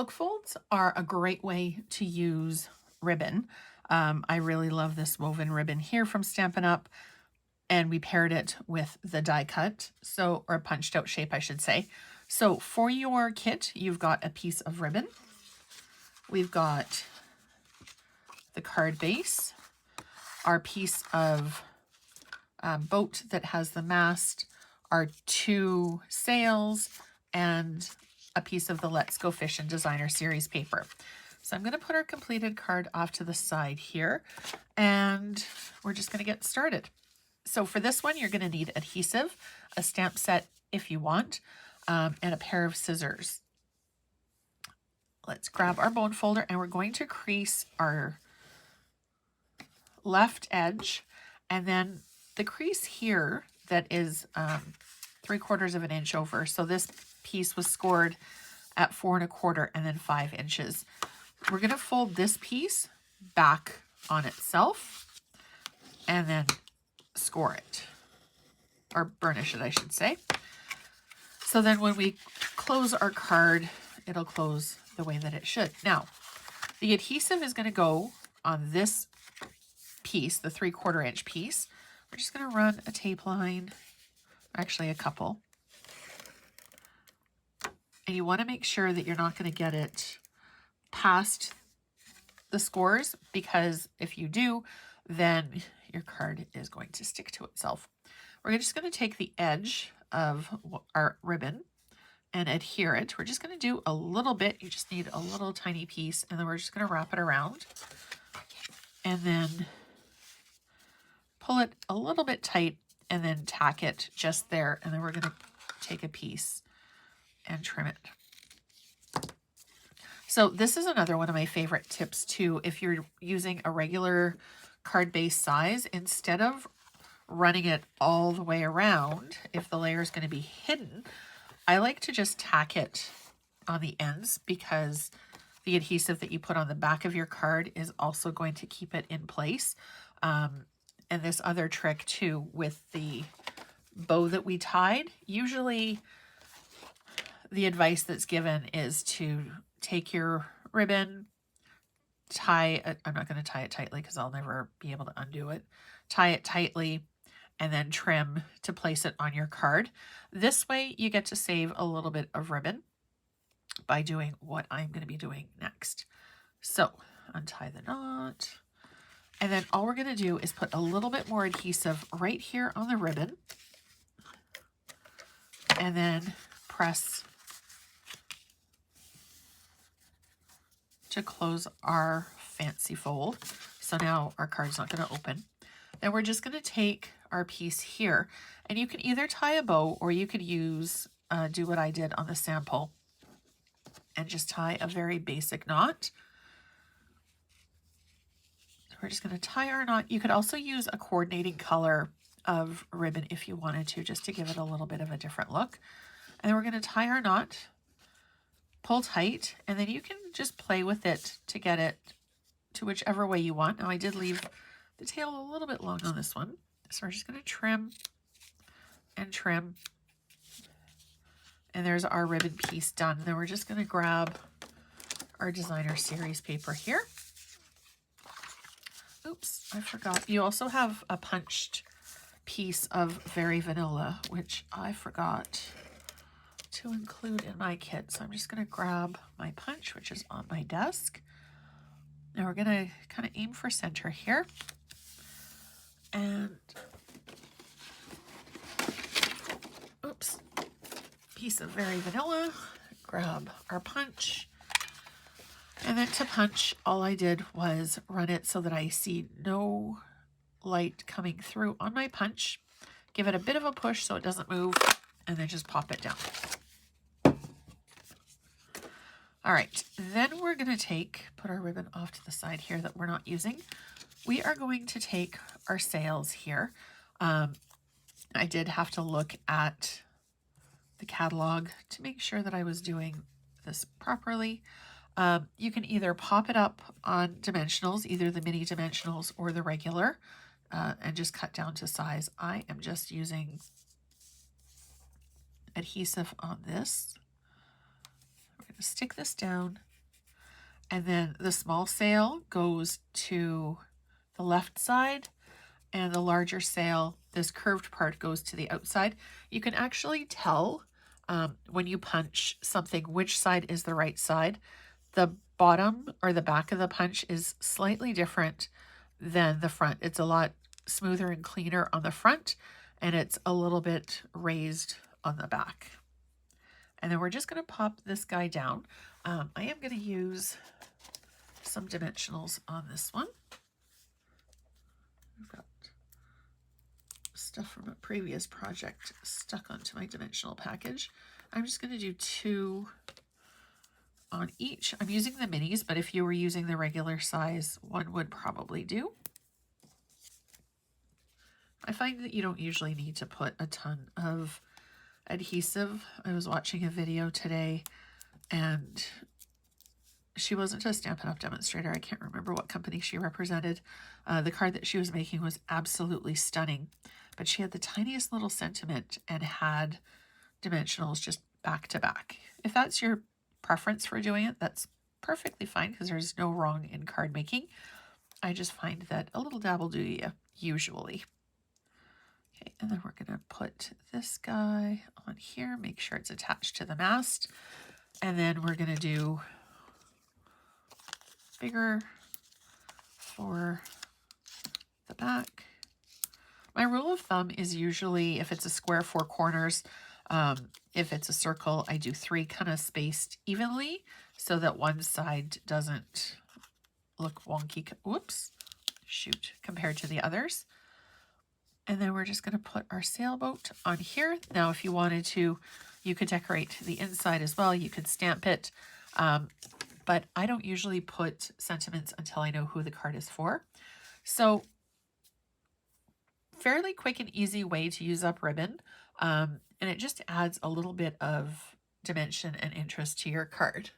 Book folds are a great way to use ribbon. I really love this woven ribbon here from Stampin' Up! And we paired it with the die cut, or punched out shape, I should say. So for your kit, you've got a piece of ribbon. We've got the card base, our piece of boat that has the mast, our 2 sails, and a piece of the Let's Go Fishing Designer Series paper. So I'm going to put our completed card off to the side here, and we're just going to get started. So for this one, you're going to need adhesive, a stamp set if you want, and a pair of scissors. Let's grab our bone folder, and we're going to crease our left edge, and then the crease here that is 3/4 of an inch over. So this piece was scored at 4 1/4 and then 5 inches. We're going to fold this piece back on itself and then score it, or burnish it, I should say. So then when we close our card, it'll close the way that it should. Now, the adhesive is going to go on this piece, the 3/4 inch piece. We're just going to run a tape line, actually a couple. And you want to make sure that you're not going to get it past the scores, because if you do, then your card is going to stick to itself. We're just going to take the edge of our ribbon and adhere it. We're just going to do a little bit. You just need a little tiny piece, and then we're just going to wrap it around and then pull it a little bit tight and then tack it just there. And then we're going to take a piece and trim it. So this is another one of my favorite tips too. If you're using a regular card base size, instead of running it all the way around, if the layer is going to be hidden, I like to just tack it on the ends, because the adhesive that you put on the back of your card is also going to keep it in place. And this other trick too with the bow that we tied, usually the advice that's given is to take your ribbon, tie it. I'm not going to tie it tightly because I'll never be able to undo it. Tie it tightly and then trim to place it on your card. This way you get to save a little bit of ribbon by doing what I'm going to be doing next. So untie the knot. And then all we're going to do is put a little bit more adhesive right here on the ribbon. And then press to close our fancy fold. So now our card's not going to open. Then we're just going to take our piece here, and you can either tie a bow, or you could use, do what I did on the sample and just tie a very basic knot. We're just going to tie our knot. You could also use a coordinating color of ribbon if you wanted to, just to give it a little bit of a different look. And then we're going to tie our knot, pull tight, and then you can just play with it to get it to whichever way you want. Now I did leave the tail a little bit long on this one, so we're just going to trim and trim. And there's our ribbon piece done. Then we're just going to grab our designer series paper here. Oops, I forgot. You also have a punched piece of Very Vanilla, which I forgot to include in my kit. So I'm just going to grab my punch, which is on my desk. Now we're going to kind of aim for center here. And, oops, piece of Very Vanilla. Grab our punch. And then to punch, all I did was run it so that I see no light coming through on my punch. Give it a bit of a push so it doesn't move, and then just pop it down. All right, then we're going to put our ribbon off to the side here that we're not using. We are going to take our sails here. I did have to look at the catalog to make sure that I was doing this properly. You can either pop it up on dimensionals, either the mini dimensionals or the regular, and just cut down to size. I am just using adhesive on this. We're going to stick this down And then the small sail goes to the left side, and the larger sail, this curved part, goes to the outside. You can actually tell when you punch something which side is the right side. The bottom or the back of the punch is slightly different than the front. It's a lot smoother and cleaner on the front, and it's a little bit raised on the back. And then we're just going to pop this guy down. I am going to use some dimensionals on this one. I've got stuff from a previous project stuck onto my dimensional package. I'm just going to do 2 on each. I'm using the minis, but if you were using the regular size, 1 would probably do. I find that you don't usually need to put a ton of adhesive. I was watching a video today, and she wasn't a Stampin' Up! Demonstrator. I can't remember what company she represented. The card that she was making was absolutely stunning, but she had the tiniest little sentiment and had dimensionals just back to back. If that's your preference for doing it, that's perfectly fine, because there's no wrong in card making. I just find that a little dab will do you, usually. Okay, and then we're going to put this guy on here, make sure it's attached to the mast, and then we're going to do bigger for the back. My rule of thumb is usually, if it's a square, 4 corners. If it's a circle, I do 3 kind of spaced evenly so that one side doesn't look wonky. Whoops, shoot, compared to the others. And then we're just going to put our sailboat on here. Now, if you wanted to, you could decorate the inside as well. You could stamp it. But I don't usually put sentiments until I know who the card is for. So, fairly quick and easy way to use up ribbon. And it just adds a little bit of dimension and interest to your card.